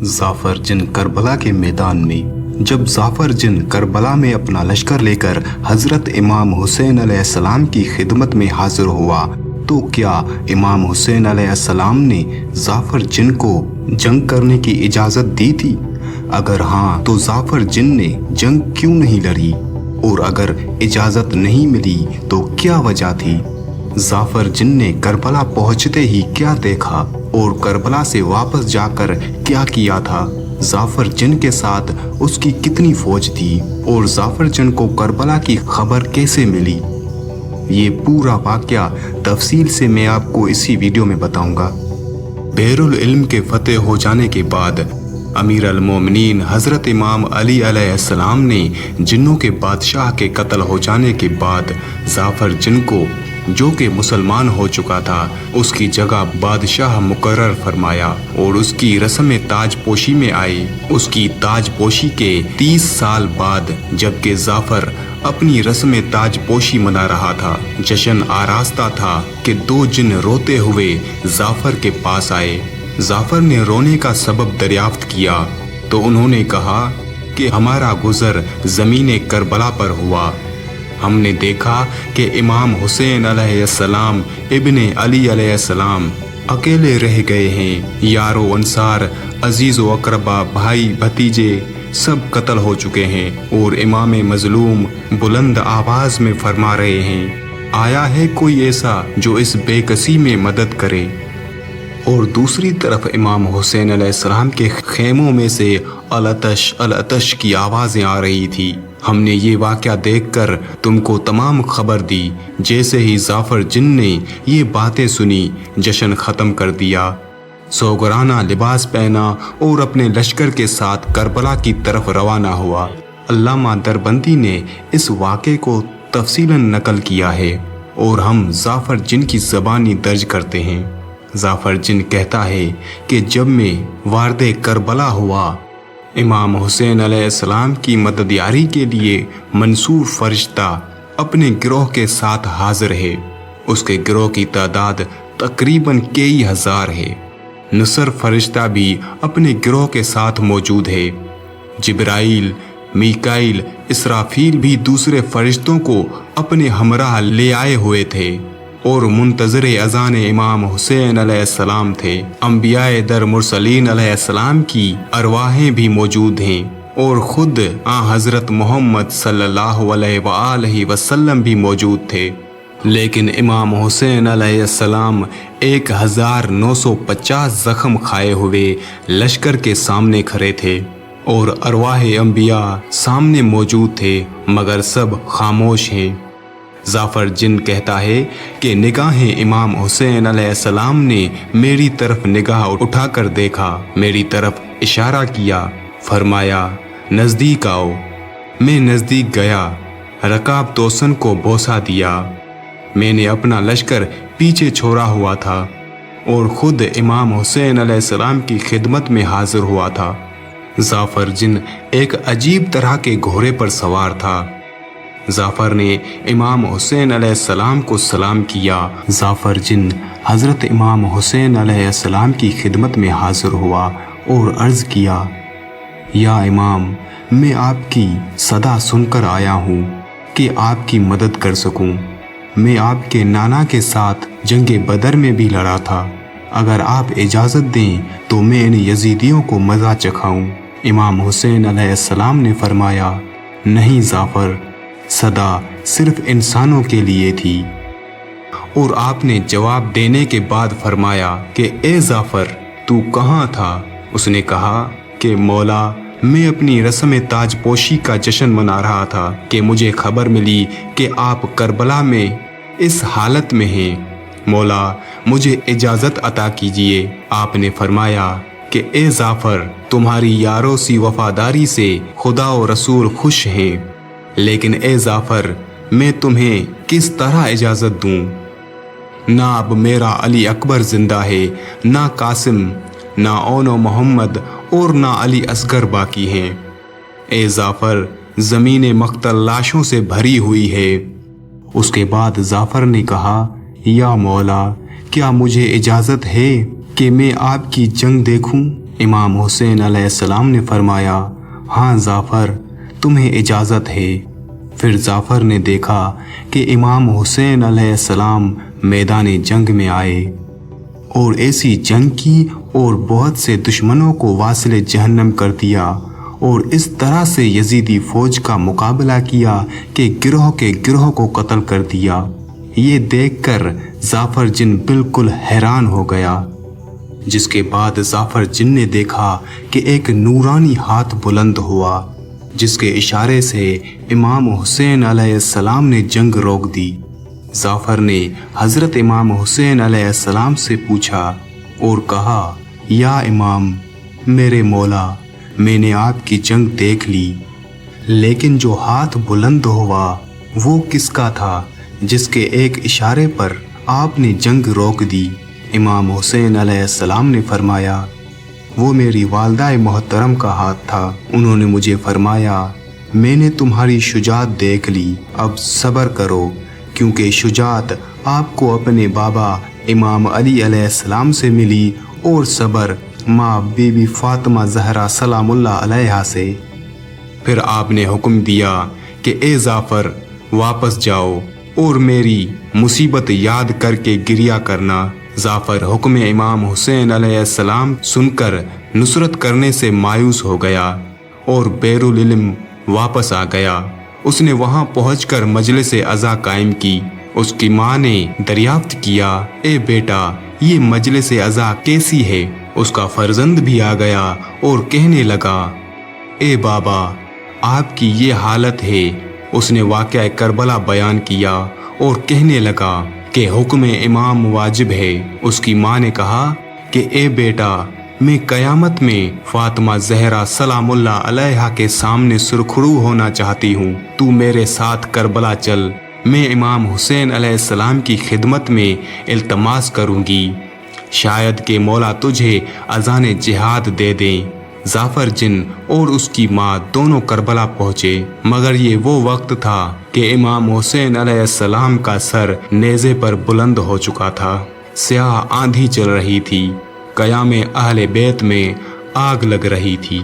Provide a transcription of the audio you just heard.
जाफर जिन Karbala के मैदान में। जब जाफर जिन करबला में अपना लश्कर लेकर हजरत इमाम हुसैन अलैहिस्सलाम की खिदमत में हाजिर हुआ तो क्या इमाम हुसैन अलैहिस्सलाम ने जाफर जिन को जंग करने की इजाज़त दी थी? अगर हाँ तो जाफर जिन ने जंग क्यों नहीं लड़ी? और अगर इजाज़त नहीं मिली तो क्या वजह थी? जाफर जिन ने करबला पहुंचते ही क्या देखा और करबला से वापस जाकर क्या किया था? जाफर जिन के साथ उसकी कितनी फौज थी और जाफर जिन को करबला की खबर कैसे मिली? ये पूरा वाक़या तफसील से मैं आपको इसी वीडियो में बताऊंगा। बहरुल इल्म के फतेह हो जाने के बाद अमीर अल मोमिनीन हज़रत इमाम अली अलैहिस्सलाम ने जिन्नों के बादशाह के कत्ल हो जाने के बाद जाफर जिन को, जो कि मुसलमान हो चुका था, उसकी जगह बादशाह मुकर्रर फरमाया और उसकी रस्म ताजपोशी में आए। उसकी ताजपोशी के 30 साल बाद जबकि जाफर अपनी रस्म ताजपोशी मना रहा था, जश्न आरास्ता था कि 2 जिन रोते हुए जाफर के पास आए। जाफर ने रोने का सबब दरियाफ्त किया तो उन्होंने कहा कि हमारा गुजर ज़मीन करबला पर हुआ। हमने देखा कि इमाम हुसैन अलैहिस्सलाम इब्ने अली अलैहिस्सलाम अकेले रह गए हैं। यारो अंसार, अजीज़ व अकरबा, भाई भतीजे सब कत्ल हो चुके हैं और इमाम मजलूम बुलंद आवाज़ में फरमा रहे हैं, आया है कोई ऐसा जो इस बेकसी में मदद करे। और दूसरी तरफ इमाम हुसैन अलैहिस्सलाम के खेमों में से अल-अतश की आवाज़ें आ रही थी। हमने ये वाक़या देखकर तुमको तमाम खबर दी। जैसे ही जाफर जिन ने ये बातें सुनी, जश्न ख़त्म कर दिया, सोगराना लिबास पहना और अपने लश्कर के साथ करबला की तरफ रवाना हुआ। अल्लामा दरबंदी ने इस वाक़े को तफसीलन नकल किया है और हम जाफर जिन की ज़बानी दर्ज करते हैं। जाफर जिन कहता है कि जब मैं वारदे करबला हुआ, इमाम हुसैन अलैहिस्सलाम की मददयारी के लिए मंसूर फरिश्ता अपने गिरोह के साथ हाजिर है। उसके गिरोह की तादाद तकरीबन कई हज़ार है। नुसर फरिश्ता भी अपने गिरोह के साथ मौजूद है। जिब्राइल, मीकाइल, इसराफील भी दूसरे फरिश्तों को अपने हमराह ले आए हुए थे और मुंतज़िर अज़ान इमाम हुसैन अलैहिस्सलाम थे। अंबियाए दर मुरसलीन अलैहिस्सलाम की अरवाहें भी मौजूद हैं और ख़ुद हज़रत मोहम्मद सल्लल्लाहु अलैहि वसल्लम भी मौजूद थे। लेकिन इमाम हुसैन अलैहिस्सलाम 1950 ज़ख्म खाए हुए लश्कर के सामने खड़े थे और अरवाह अंबिया सामने मौजूद थे, मगर सब खामोश हैं। जाफर जिन कहता है कि निगाहें इमाम हुसैन अलैहिस्सलाम ने मेरी तरफ निगाह उठाकर देखा, मेरी तरफ इशारा किया, फरमाया नज़दीक आओ। मैं नज़दीक गया, रकाब तोसन को बोसा दिया। मैंने अपना लश्कर पीछे छोड़ा हुआ था और ख़ुद इमाम हुसैन अलैहिस्सलाम की खिदमत में हाजिर हुआ था। जाफर जिन एक अजीब तरह के घोड़े पर सवार था। जाफर ने इमाम हुसैन अलैहिस्सलाम को सलाम किया। जाफर जिन हज़रत इमाम हुसैन अलैहिस्सलाम की खिदमत में हाजिर हुआ और अर्ज़ किया, या इमाम, मैं आपकी सदा सुनकर आया हूँ कि आपकी मदद कर सकूँ। मैं आपके नाना के साथ जंगे बदर में भी लड़ा था। अगर आप इजाज़त दें तो मैं इन यजीदियों को मज़ा चखाऊँ। इमाम हुसैन अलैहिस्सलाम ने फरमाया, नहीं जाफर, सदा सिर्फ इंसानों के लिए थी। और आपने जवाब देने के बाद फरमाया कि ए जाफर, तू कहाँ था? उसने कहा कि मौला, मैं अपनी रस्म ताजपोशी का जश्न मना रहा था कि मुझे खबर मिली कि आप करबला में इस हालत में हैं। मौला, मुझे इजाज़त अता कीजिए। आपने फरमाया कि ए जाफर, तुम्हारी यारों सी वफादारी से खुदा और रसूल खुश हैं, लेकिन ए जाफर, मैं तुम्हें किस तरह इजाज़त दूँ? ना अब मेरा अली अकबर ज़िंदा है, ना कासिम, ना ओनो मोहम्मद और ना अली असगर बाकी हैं। ए जाफर, ज़मीन मख्तल लाशों से भरी हुई है। उसके बाद जाफर ने कहा, या मौला, क्या मुझे इजाज़त है कि मैं आपकी जंग देखूं? इमाम हुसैन अलैहिस्सलाम ने फरमाया, हाँ जाफ़र, तुम्हें इजाज़त है। फिर जाफ़र ने देखा कि इमाम हुसैन अलैहिस्सलाम मैदान जंग में आए और ऐसी जंग की और बहुत से दुश्मनों को वासिले जहन्नम कर दिया और इस तरह से यजीदी फौज का मुकाबला किया कि गिरोह के गिरोह को कत्ल कर दिया। ये देखकर जाफ़र जिन बिल्कुल हैरान हो गया। जिसके बाद जाफ़र जिन ने देखा कि एक नूरानी हाथ बुलंद हुआ, जिसके इशारे से इमाम हुसैन अलैहिस्सलाम ने जंग रोक दी। जाफ़र ने हज़रत इमाम हुसैन अलैहिस्सलाम से पूछा और कहा, या इमाम, मेरे मौला, मैंने आपकी जंग देख ली, लेकिन जो हाथ बुलंद हुआ वो किसका था जिसके एक इशारे पर आपने जंग रोक दी? इमाम हुसैन अलैहिस्सलाम ने फरमाया, वो मेरी वालदा मोहतरम का हाथ था। उन्होंने मुझे फरमाया, मैंने तुम्हारी शुजात देख ली, अब सब्र करो, क्योंकि शुजात आपको अपने बाबा इमाम अली अलैहिस्सलाम से मिली और सब्र माँ बीबी फातिमा ज़हरा सलामुल्लाह अलैहा से। फिर आपने हुक्म दिया कि ए जाफ़र, वापस जाओ और मेरी मुसीबत याद करके गिरिया करना। जाफ़र हुक्म इमाम हुसैन अलैहिस्सलाम सुनकर नुसरत करने से मायूस हो गया और बैरुल इल्म वापस आ गया। उसने वहां पहुंचकर मजलिस अज़ा कायम की। उसकी माँ ने दरियाफ्त किया, ए बेटा, ये मजलिस अज़ा कैसी है? उसका फर्जंद भी आ गया और कहने लगा, ए बाबा, आपकी ये हालत है। उसने वाक़या करबला बयान किया और कहने लगा कि हुक्म इमाम वाजिब है। उसकी माँ ने कहा कि ए बेटा, मैं क़यामत में फातिमा ज़हरा सलामुल्लाह अलैहा के सामने सुरखरू होना चाहती हूँ। तू मेरे साथ करबला चल, मैं इमाम हुसैन अलैहिस्सलाम की खिदमत में इल्तमास करूँगी, शायद के मौला तुझे अज़ान जिहाद दे दें। जाफ़र जिन और उसकी माँ दोनों करबला पहुँचे, मगर ये वो वक्त था कि इमाम हुसैन अलैहिस्सलाम का सर नेज़े पर बुलंद हो चुका था। स्याह आंधी चल रही थी, क़याम अहले बैत में आग लग रही थी।